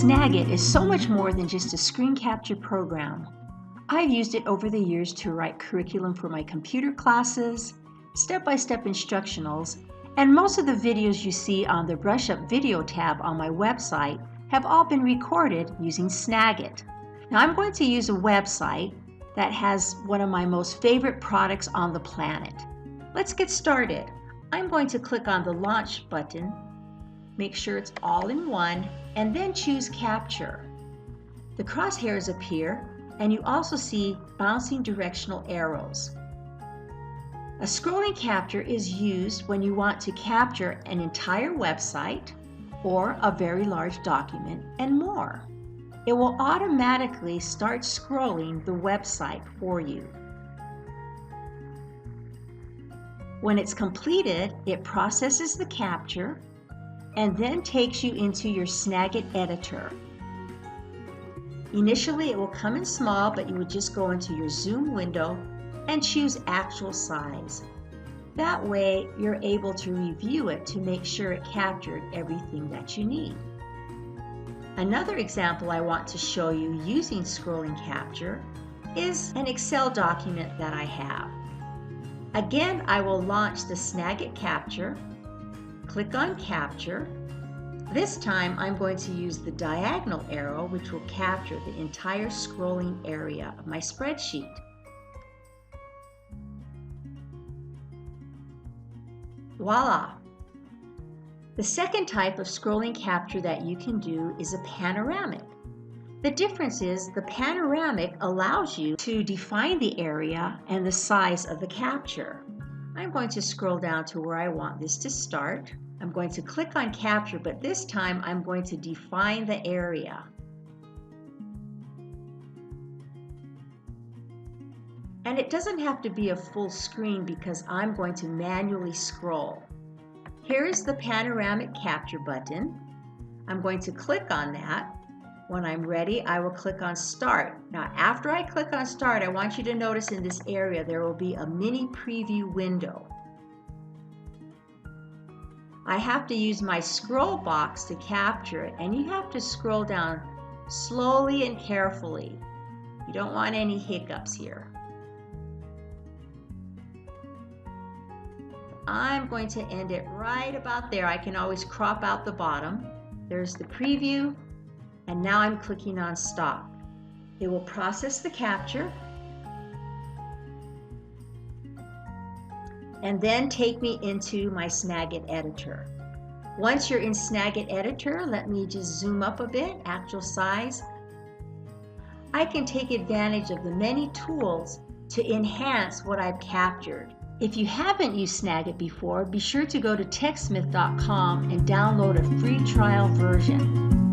Snagit is so much more than just a screen capture program. I've used it over the years to write curriculum for my computer classes, step-by-step instructionals, and most of the videos you see on the Brush Up Video tab on my website have all been recorded using Snagit. Now I'm going to use a website that has one of my most favorite products on the planet. Let's get started. I'm going to click on the Launch button, make sure it's all in one, and then choose Capture. The crosshairs appear, and you also see bouncing directional arrows. A scrolling capture is used when you want to capture an entire website or a very large document and more. It will automatically start scrolling the website for you. When it's completed, it processes the capture and then takes you into your Snagit editor. Initially, it will come in small, but you would just go into your zoom window and choose actual size. That way, you're able to review it to make sure it captured everything that you need. Another example I want to show you using scrolling capture is an Excel document that I have. Again, I will launch the Snagit capture, click on Capture. This time I'm going to use the diagonal arrow, which will capture the entire scrolling area of my spreadsheet. Voila! The second type of scrolling capture that you can do is a panoramic. The difference is the panoramic allows you to define the area and the size of the capture. I'm going to scroll down to where I want this to start. I'm going to click on Capture, but this time I'm going to define the area. And it doesn't have to be a full screen because I'm going to manually scroll. Here's the panoramic capture button. I'm going to click on that. When I'm ready, I will click on Start. Now, after I click on Start, I want you to notice in this area there will be a mini preview window. I have to use my scroll box to capture it, and you have to scroll down slowly and carefully. You don't want any hiccups here. I'm going to end it right about there. I can always crop out the bottom. There's the preview, and now I'm clicking on Stop. It will process the capture and then take me into my Snagit editor. Once you're in Snagit editor, let me just zoom up a bit, actual size. I can take advantage of the many tools to enhance what I've captured. If you haven't used Snagit before, be sure to go to techsmith.com and download a free trial version.